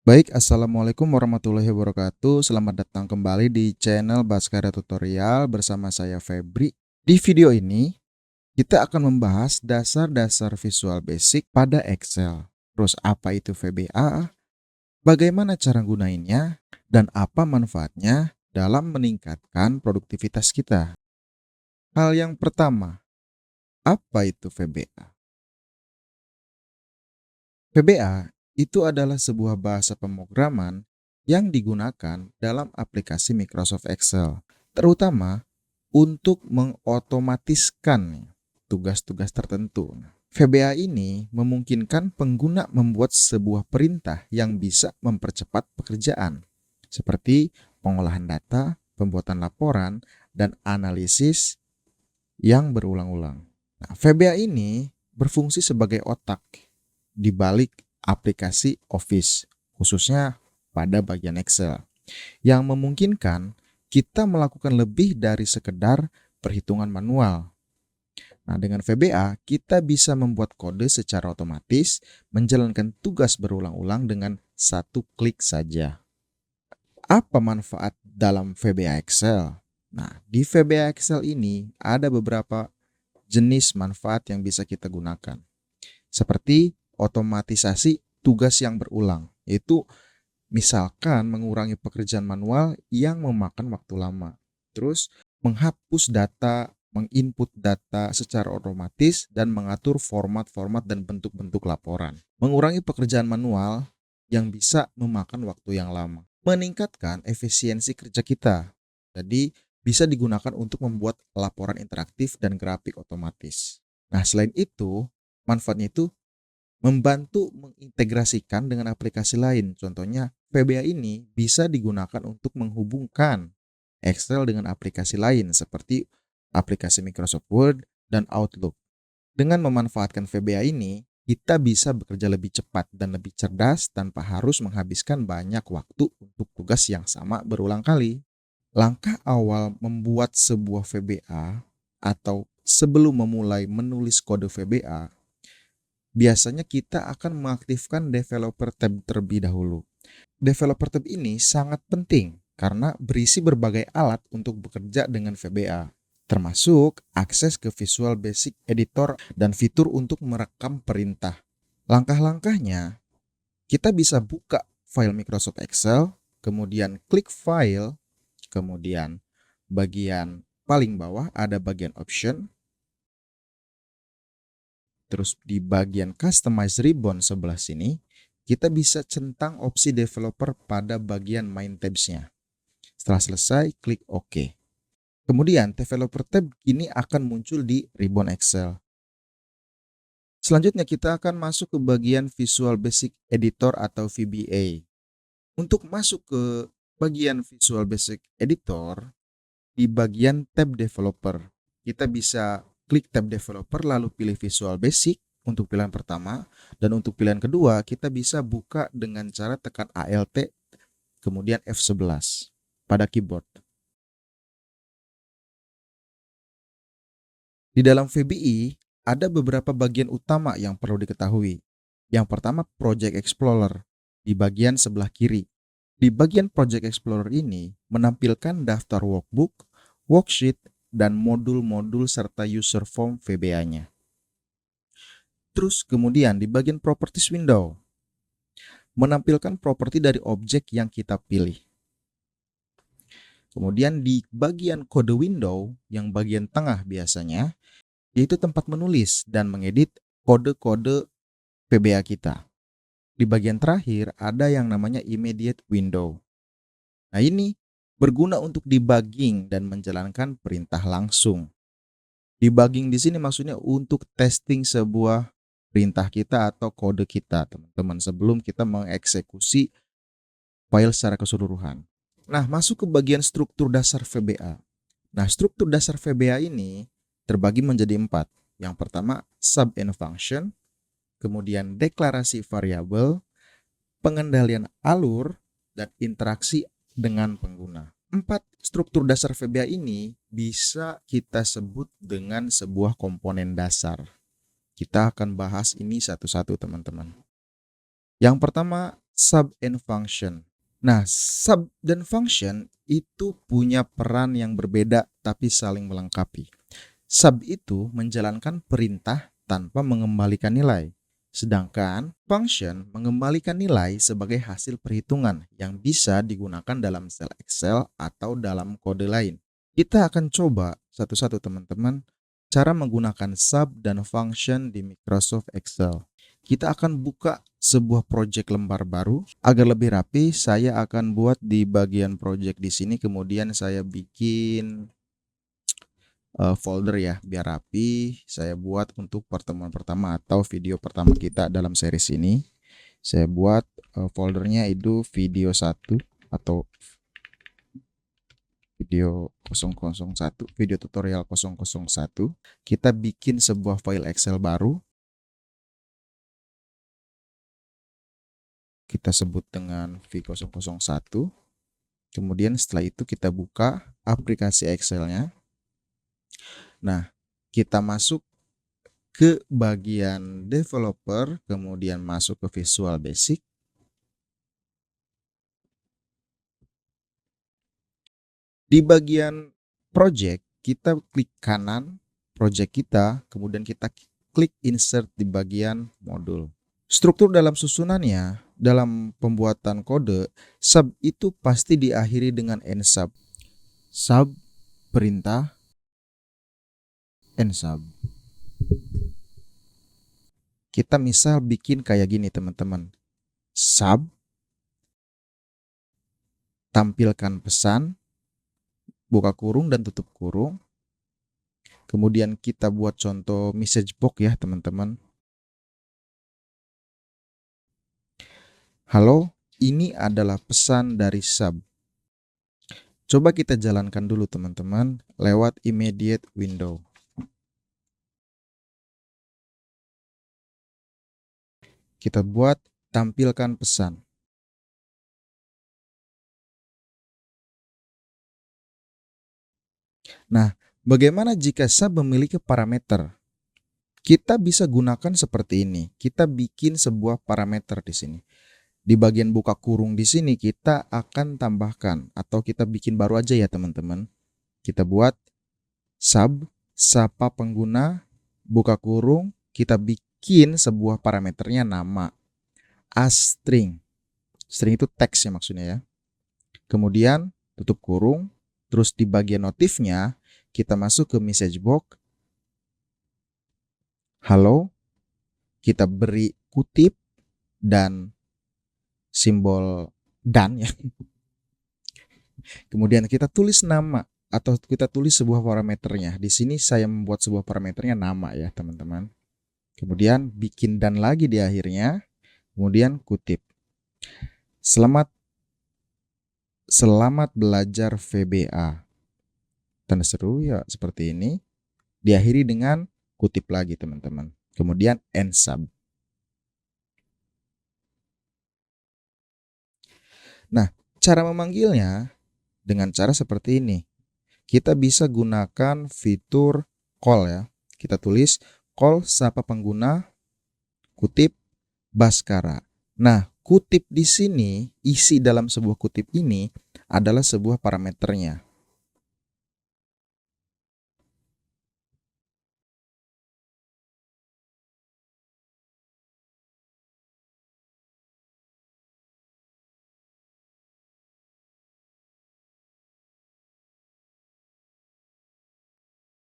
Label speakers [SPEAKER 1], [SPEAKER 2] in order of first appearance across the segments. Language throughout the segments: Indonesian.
[SPEAKER 1] Baik, assalamualaikum warahmatullahi wabarakatuh. Selamat datang kembali di channel Baskara Tutorial bersama saya Febri. Di video ini, kita akan membahas dasar-dasar visual basic pada Excel. Terus apa itu VBA, bagaimana cara gunainnya, dan apa manfaatnya dalam meningkatkan produktivitas kita. Hal yang pertama, apa itu VBA? VBA itu adalah sebuah bahasa pemrograman yang digunakan dalam aplikasi Microsoft Excel, terutama untuk mengotomatiskan tugas-tugas tertentu. VBA ini memungkinkan pengguna membuat sebuah perintah yang bisa mempercepat pekerjaan, seperti pengolahan data, pembuatan laporan, dan analisis yang berulang-ulang. Nah, VBA ini berfungsi sebagai otak di balik aplikasi Office, khususnya pada bagian Excel, yang memungkinkan kita melakukan lebih dari sekedar perhitungan manual. Nah, dengan VBA, kita bisa membuat kode secara otomatis, menjalankan tugas berulang-ulang dengan satu klik saja. Apa manfaat dalam VBA Excel? Nah, di VBA Excel ini ada beberapa jenis manfaat yang bisa kita gunakan, seperti otomatisasi tugas yang berulang, yaitu misalkan mengurangi pekerjaan manual yang memakan waktu lama. Terus menghapus data, menginput data secara otomatis dan mengatur format-format dan bentuk-bentuk laporan. Mengurangi pekerjaan manual yang bisa memakan waktu yang lama. Meningkatkan efisiensi kerja kita. Jadi bisa digunakan untuk membuat laporan interaktif dan grafik otomatis. Nah, selain itu, manfaatnya itu membantu mengintegrasikan dengan aplikasi lain. Contohnya, VBA ini bisa digunakan untuk menghubungkan Excel dengan aplikasi lain seperti aplikasi Microsoft Word dan Outlook. Dengan memanfaatkan VBA ini, kita bisa bekerja lebih cepat dan lebih cerdas tanpa harus menghabiskan banyak waktu untuk tugas yang sama berulang kali. Langkah awal membuat sebuah VBA atau sebelum memulai menulis kode VBA, biasanya kita akan mengaktifkan developer tab terlebih dahulu. Developer tab ini sangat penting karena berisi berbagai alat untuk bekerja dengan VBA, termasuk akses ke Visual Basic Editor dan fitur untuk merekam perintah. Langkah-langkahnya, kita bisa buka file Microsoft Excel, kemudian klik file, kemudian bagian paling bawah ada bagian option. Terus di bagian Customize Ribbon sebelah sini, kita bisa centang opsi developer pada bagian Main Tabs-nya. Setelah selesai, klik OK. Kemudian, Developer Tab kini akan muncul di Ribbon Excel. Selanjutnya, kita akan masuk ke bagian Visual Basic Editor atau VBA. Untuk masuk ke bagian Visual Basic Editor, di bagian tab Developer, kita bisa klik tab Developer lalu pilih Visual Basic untuk pilihan pertama, dan untuk pilihan kedua kita bisa buka dengan cara tekan Alt kemudian F11 pada keyboard. Di dalam VBI ada beberapa bagian utama yang perlu diketahui. Yang pertama, Project Explorer di bagian sebelah kiri. Di bagian Project Explorer ini menampilkan daftar workbook, worksheet, dan modul-modul serta user form VBA-nya. Terus kemudian di bagian Properties Window, menampilkan properti dari objek yang kita pilih. Kemudian di bagian kode window, yang bagian tengah biasanya, yaitu tempat menulis dan mengedit kode-kode VBA kita. Di bagian terakhir ada yang namanya immediate window. Nah, ini berguna untuk debugging dan menjalankan perintah langsung. Debugging di sini maksudnya untuk testing sebuah perintah kita atau kode kita, teman-teman, sebelum kita mengeksekusi file secara keseluruhan. Nah, masuk ke bagian struktur dasar VBA. Nah, struktur dasar VBA ini terbagi menjadi 4. Yang pertama, sub-end function, kemudian deklarasi variabel, pengendalian alur, dan interaksi dengan pengguna. 4 struktur dasar VBA ini bisa kita sebut dengan sebuah komponen dasar. Kita akan bahas ini satu-satu, teman-teman. Yang pertama, sub and function. Nah, sub dan function itu punya peran yang berbeda tapi saling melengkapi. Sub itu menjalankan perintah tanpa mengembalikan nilai. Sedangkan function mengembalikan nilai sebagai hasil perhitungan yang bisa digunakan dalam sel Excel atau dalam kode lain. Kita akan coba satu-satu teman-teman cara menggunakan sub dan function di Microsoft Excel. Kita akan buka sebuah project lembar baru. Agar lebih rapi, saya akan buat di bagian project di sini, kemudian saya bikin folder ya, biar rapi. Saya buat untuk pertemuan pertama atau video pertama kita dalam series ini. Saya buat foldernya itu video 1 atau video 001, video tutorial 001. Kita bikin sebuah file Excel baru. Kita sebut dengan V001. Kemudian setelah itu kita buka aplikasi Excel-nya. Nah, kita masuk ke bagian developer, kemudian masuk ke Visual Basic. Di bagian project, kita klik kanan project kita, kemudian kita klik insert di bagian modul. Struktur dalam susunannya, dalam pembuatan kode, sub itu pasti diakhiri dengan end sub. Sub, perintah, end sub. Kita misal bikin kayak gini teman-teman. Sub, tampilkan pesan, buka kurung dan tutup kurung. Kemudian kita buat contoh message box ya teman-teman. Halo, ini adalah pesan dari sub. Coba kita jalankan dulu teman-teman lewat immediate window. Kita buat tampilkan pesan. Nah, bagaimana jika sub memiliki parameter? Kita bisa gunakan seperti ini. Kita bikin sebuah parameter di sini. Di bagian buka kurung di sini kita akan tambahkan atau kita bikin baru aja ya teman-teman. Kita buat sub, sapa pengguna, buka kurung, kita bikin sebuah parameternya nama string. String itu teks ya maksudnya ya. Kemudian tutup kurung, terus di bagian notifnya kita masuk ke message box. Halo, kita beri kutip dan simbol dan ya. Kemudian kita tulis nama atau kita tulis sebuah parameternya. Di sini saya membuat sebuah parameternya nama ya teman-teman. Kemudian bikin dan lagi di akhirnya. Kemudian kutip. Selamat belajar VBA. Tanda seru ya seperti ini. Diakhiri dengan kutip lagi teman-teman. Kemudian end sub. Nah, cara memanggilnya dengan cara seperti ini. Kita bisa gunakan fitur call ya. Kita tulis call sapa pengguna, kutip Baskara. Nah, kutip di sini, isi dalam sebuah kutip ini adalah sebuah parameternya.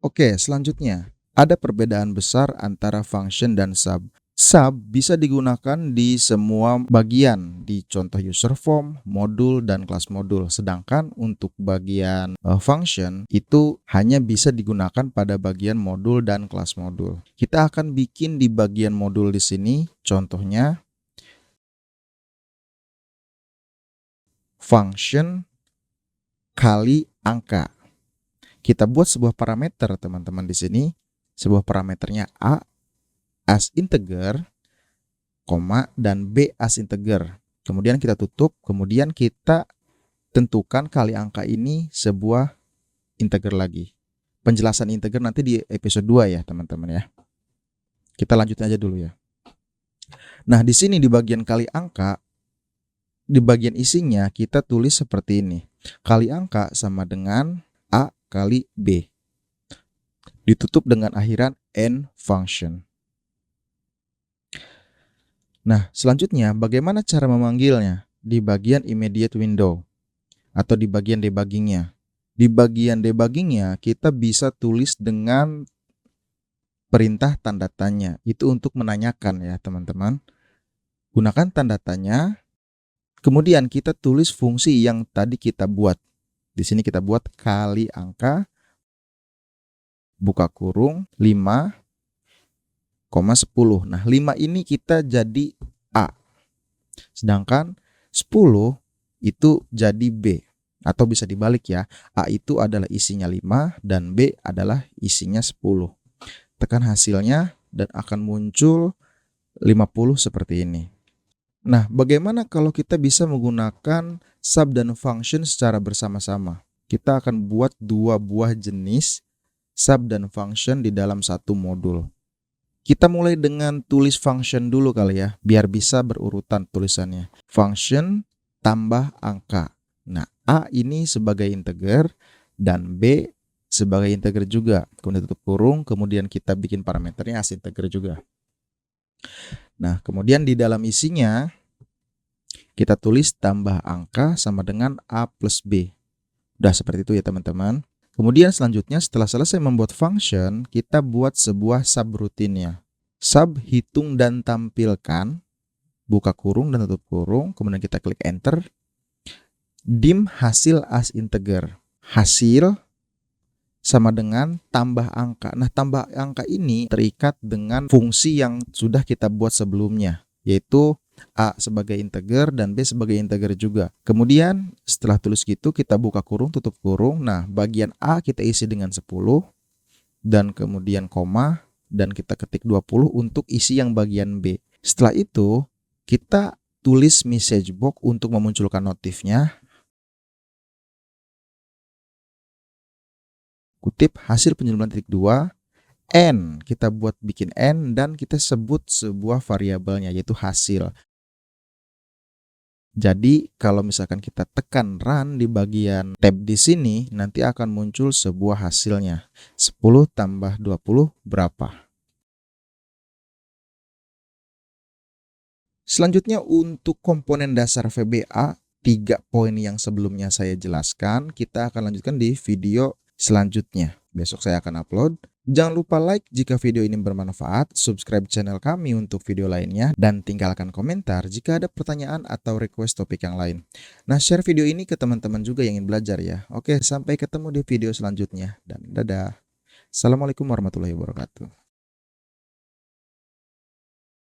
[SPEAKER 1] Oke, selanjutnya ada perbedaan besar antara function dan sub. Sub bisa digunakan di semua bagian di contoh user form, modul, dan kelas modul. Sedangkan untuk bagian function itu hanya bisa digunakan pada bagian modul dan kelas modul. Kita akan bikin di bagian modul di sini. Contohnya function kali angka. Kita buat sebuah parameter teman-teman di sini. Sebuah parameternya A as integer, koma, dan B as integer. Kemudian kita tutup, kemudian kita tentukan kali angka ini sebuah integer lagi. Penjelasan integer nanti di episode 2 ya teman-teman ya. Kita lanjut aja dulu ya. Nah, di sini di bagian kali angka, di bagian isinya kita tulis seperti ini. Kali angka sama dengan A kali B. Ditutup dengan akhiran N function. Nah, selanjutnya bagaimana cara memanggilnya? Di bagian immediate window atau di bagian debuggingnya. Di bagian debuggingnya kita bisa tulis dengan perintah tanda tanya. Itu untuk menanyakan ya teman-teman. Gunakan tanda tanya. Kemudian kita tulis fungsi yang tadi kita buat. Di sini kita buat kali angka, buka kurung, 5,10. Nah, 5 ini kita jadi A. Sedangkan 10 itu jadi B. Atau bisa dibalik ya. A itu adalah isinya 5 dan B adalah isinya 10. Tekan hasilnya dan akan muncul 50 seperti ini. Nah, bagaimana kalau kita bisa menggunakan sub dan function secara bersama-sama? Kita akan buat dua buah jenis sub dan function di dalam satu modul. Kita mulai dengan tulis function dulu kali ya, biar bisa berurutan tulisannya. Function tambah angka. Nah, A ini sebagai integer dan B sebagai integer juga. Kemudian tutup kurung, kemudian kita bikin parameternya as integer juga. Nah, kemudian di dalam isinya kita tulis tambah angka sama dengan A plus B. Udah seperti itu ya teman-teman. Kemudian selanjutnya setelah selesai membuat function, kita buat sebuah subroutinnya. Sub hitung dan tampilkan, buka kurung dan tutup kurung, kemudian kita klik enter. Dim hasil as integer. Hasil sama dengan tambah angka. Nah, tambah angka ini terikat dengan fungsi yang sudah kita buat sebelumnya, yaitu A sebagai integer dan B sebagai integer juga. Kemudian setelah tulis gitu kita buka kurung, tutup kurung. Nah, bagian A kita isi dengan 10 dan kemudian koma dan kita ketik 20 untuk isi yang bagian B. Setelah itu kita tulis message box untuk memunculkan notifnya. Kutip hasil penjumlahan titik 2, N, kita buat bikin N dan kita sebut sebuah variabelnya yaitu hasil. Jadi kalau misalkan kita tekan run di bagian tab di sini, nanti akan muncul sebuah hasilnya. 10 tambah 20 berapa? Selanjutnya untuk komponen dasar VBA, 3 poin yang sebelumnya saya jelaskan, kita akan lanjutkan di video selanjutnya. Besok saya akan upload. Jangan lupa like jika video ini bermanfaat, subscribe channel kami untuk video lainnya, dan tinggalkan komentar jika ada pertanyaan atau request topik yang lain. Nah, share video ini ke teman-teman juga yang ingin belajar ya. Oke, sampai ketemu di video selanjutnya, dan dadah. Assalamualaikum warahmatullahi wabarakatuh.